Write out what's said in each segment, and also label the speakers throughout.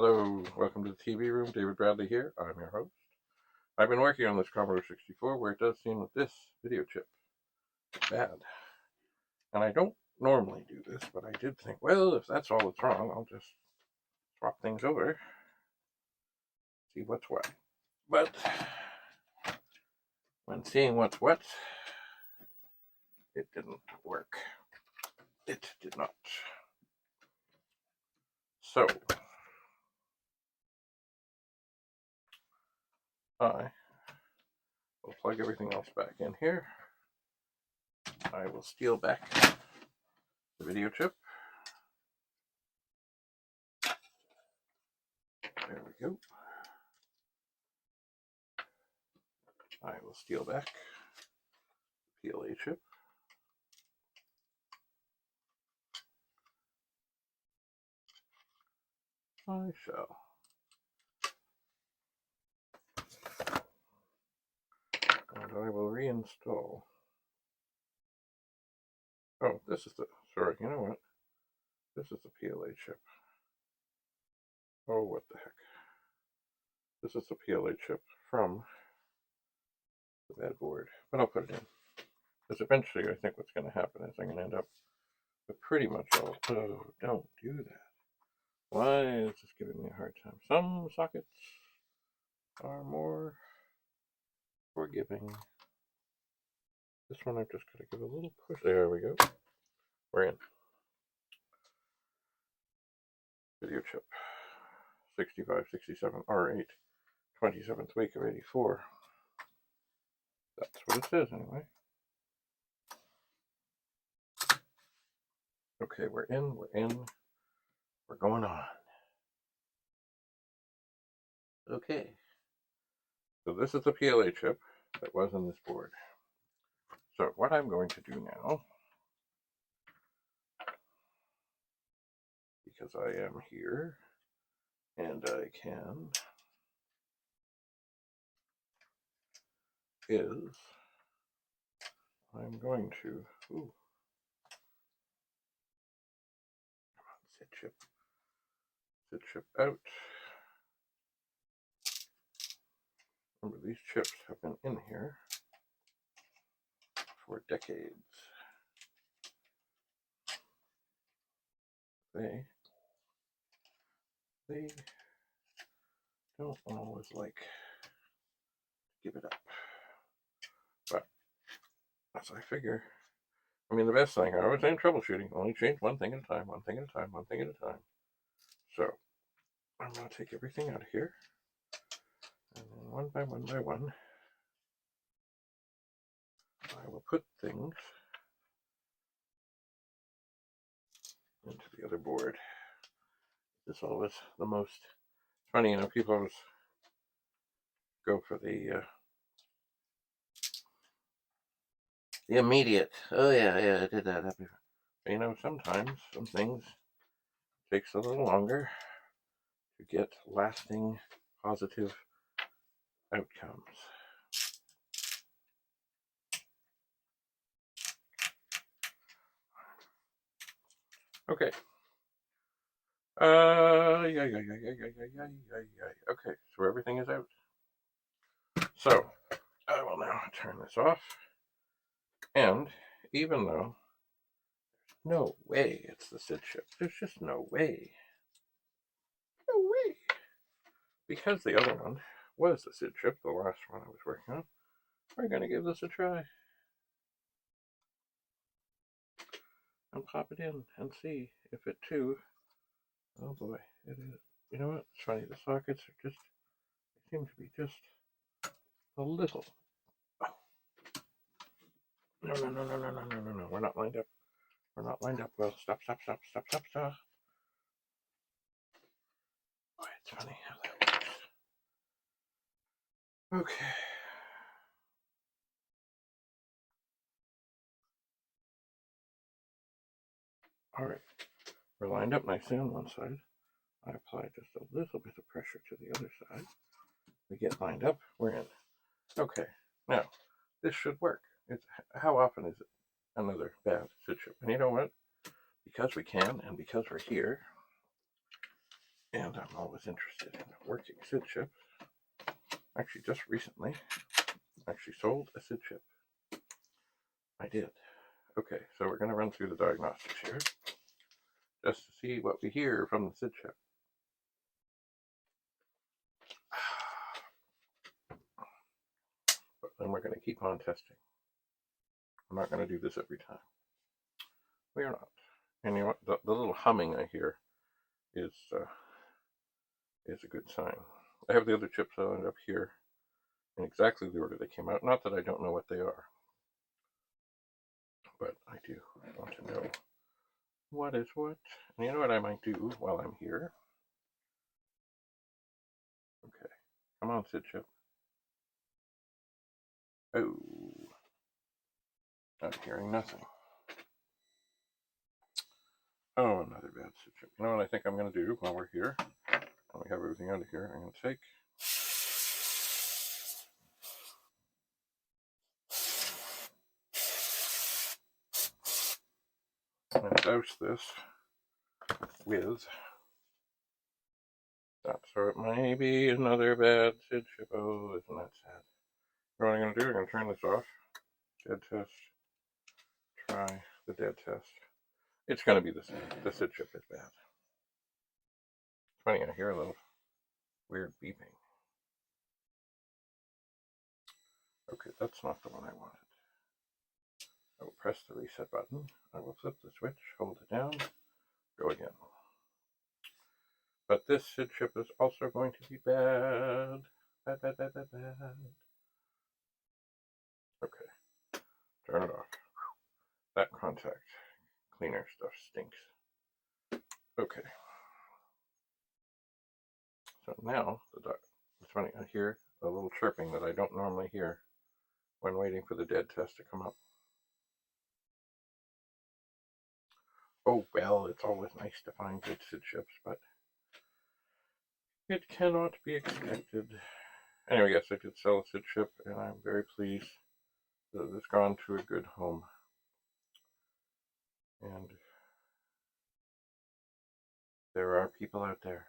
Speaker 1: Hello, welcome to the TV room. David Bradley here. I'm your host. I've been working on this Commodore 64 where it does seem that this video chip is bad. And I don't normally do this, but I did think, well, if that's all that's wrong, I'll just swap things over, see what's what. But when seeing what's what, it didn't work. It did not. So, I will plug everything else back in here. I will steal back the video chip. There we go. I will steal back the PLA chip. I shall. And I will reinstall. Oh, this is the, sorry, you know what? This is the PLA chip. Oh, what the heck. This is the PLA chip from the bad board, but I'll put it in. Because eventually I think what's going to happen is I'm going to end up with pretty much all, oh, don't do that. Why is this giving me a hard time? Some sockets are more forgiving. This one I've just got to give a little push. There we go. We're in. Video chip. 65, 67, R8. 27th week of 84. That's what it says anyway. Okay, we're in, we're going on. Okay. So this is the PLA chip that was on this board. So what I'm going to do now, because I am here, and I can, is I'm going to, ooh, come on, sit chip out. Remember, these chips have been in here for decades. They don't always like to give it up. But as I figure, I mean, the best thing, I always say in troubleshooting, only change one thing at a time, one thing at a time, one thing at a time. So I'm going to take everything out of here, and then one by one, I will put things into the other board. This is always the most funny, you know, people always go for the immediate, oh yeah, I did that. But, you know, sometimes some things takes a little longer to get lasting positive outcomes. Okay. Okay, so everything is out. So I will now turn this off. And even though no way it's the SID chip, there's just no way. No way. Because the other one was the SID chip, the last one I was working on, we're going to give this a try. And pop it in and see if it too, oh boy, it is. You know what? It's funny, the sockets are just, they seem to be just a little. Oh. No, we're not lined up. We're not lined up well. Stop. Boy, it's funny how that works. Okay. All right. We're lined up nicely on one side. I apply just a little bit of pressure to the other side. We get lined up. We're in. Okay. Now, this should work. It's, how often is it another bad SID chip? And you know what? Because we can and because we're here, And I'm always interested in working SID chips. Actually, just recently, sold a SID chip. I did. Okay, so we're going to run through the diagnostics here, just to see what we hear from the SID chip. But then we're going to keep on testing. I'm not going to do this every time. We are not. And you know what? The little humming I hear is a good sign. I have the other chips lined up here in exactly the order they came out. Not that I don't know what they are, but I do want to know what is what. And you know what I might do while I'm here? Okay, come on, SID chip. Oh, I'm hearing nothing. Oh, another bad SID chip. You know what I think I'm going to do while we're here? And we have everything out of here. I'm going to take and douse this with that. So it may be another bad SID chip. Oh, isn't that sad? You know what I'm going to do? I'm going to turn this off. Dead test. Try the dead test. It's going to be the same. The SID chip is bad. It's funny, I hear a little weird beeping. Okay, that's not the one I wanted. I will press the reset button. I will flip the switch, hold it down, go again. But this SID chip is also going to be bad. Bad, bad, bad, bad, bad. Okay, turn it off. That contact cleaner stuff stinks. Okay. So now, it's funny, I hear a little chirping that I don't normally hear when waiting for the dead test to come up. Oh, well, it's always nice to find good SID chips, but it cannot be expected. Anyway, yes, I did sell a SID chip, and I'm very pleased that it's gone to a good home. And there are people out there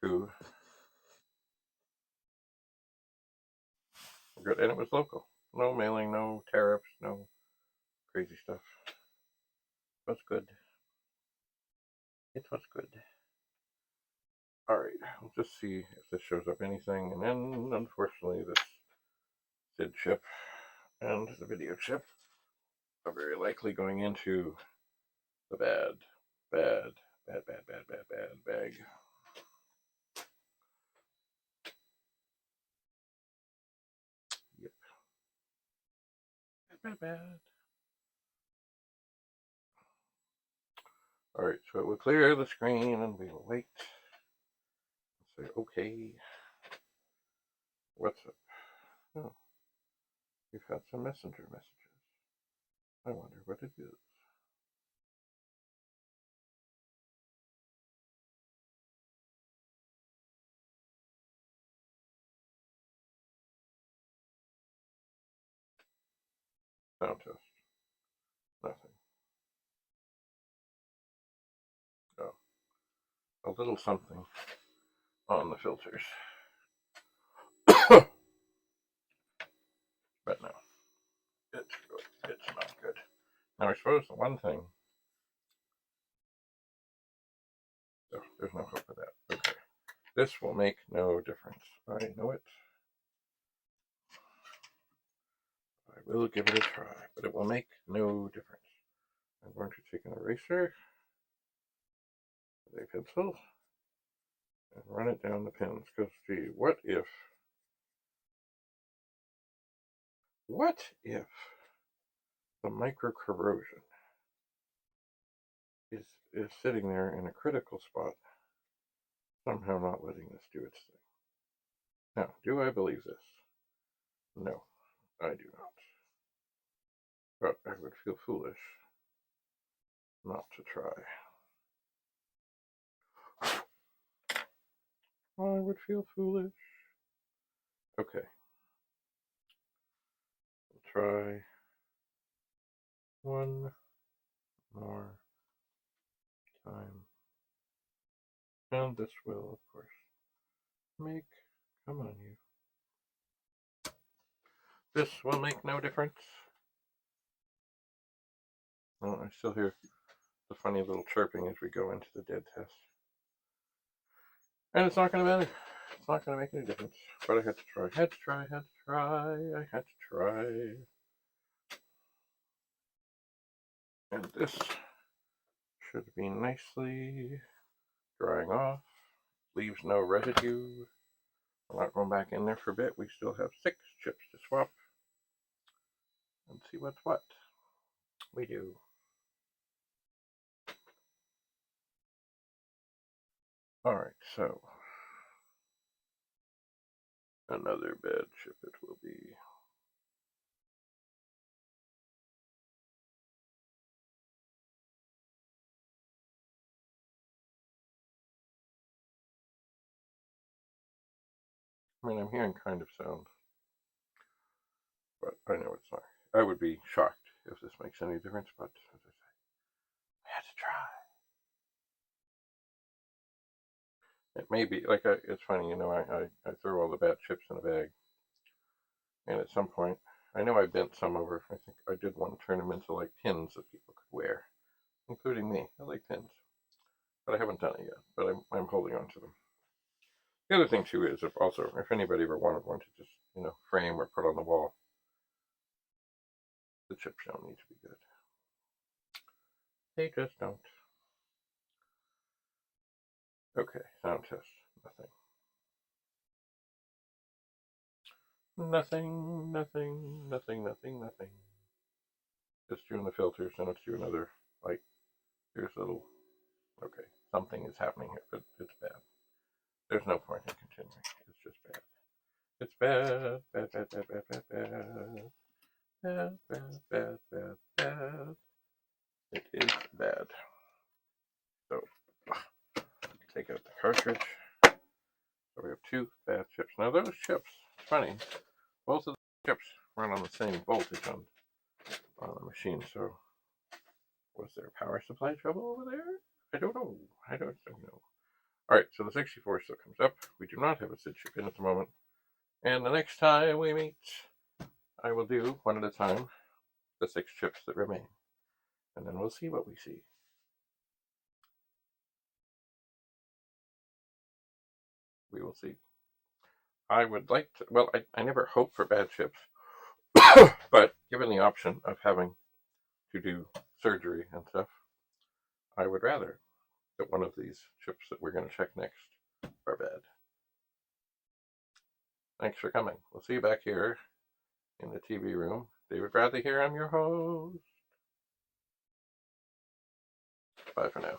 Speaker 1: who were good, and it was local. No mailing, no tariffs, no crazy stuff. It was good. It was good. Alright, we'll just see if this shows up anything, and then, unfortunately, this SID chip and the video chip are very likely going into the bad bag. Yep. Bad. Alright, so it will clear the screen and we will wait. Say, okay. What's up? Oh, we've had some messenger messages. I wonder what it is. Sound test. Nothing. Oh, a little something on the filters. But no, it's good. It's not good. Now, I suppose the one thing. Oh, there's no hope for that. Okay. This will make no difference. I know it. I will give it a try, but it will make no difference. I'm going to take an eraser, a pencil, and run it down the pins. Because, gee, what if the micro corrosion is sitting there in a critical spot, somehow not letting this do its thing? Now, do I believe this? No, I do not. But I would feel foolish not to try. I would feel foolish. Okay. We'll try one more time. And this will, of course, make, come on you. This will make no difference. Oh, I still hear the funny little chirping as we go into the dead test. And it's not going to matter. It's not going to make any difference. But I had to try. I had to try. And this should be nicely drying off. Leaves no residue. We're not going back in there for a bit. We still have 6 chips to swap. And see what's what. We do. Alright, so another bad chip it will be. I mean, I'm hearing kind of sound, but I know it's not. I would be shocked if this makes any difference, but as I say, I had to try. It may be, like, it's funny, you know, I throw all the bad chips in a bag, and at some point, I know I bent some over. I think I did want to turn them into, like, pins that people could wear, including me. I like pins, but I haven't done it yet, but I'm holding on to them. The other thing, too, is if anybody ever wanted one to just, you know, frame or put on the wall, the chips don't need to be good. They just don't. Okay, sound test. Nothing. Nothing. Just doing the filters, and let's do another, like, here's a little, okay, something is happening here, but it's bad. There's no point in continuing. It's just bad. It's bad. It is bad. So, take out the cartridge. So we have 2 bad chips. Now those chips, it's funny, both of the chips run on the same voltage on the machine, so was there power supply trouble over there? I don't know. Alright, so the 64 still comes up. We do not have a SID chip in at the moment. And the next time we meet, I will do, one at a time, the 6 chips that remain. And then we'll see what we see. We will see. I would like to, well, I never hope for bad chips, but given the option of having to do surgery and stuff, I would rather that one of these chips that we're going to check next are bad. Thanks for coming. We'll see you back here in the TV room. David Bradley here. I'm your host. Bye for now.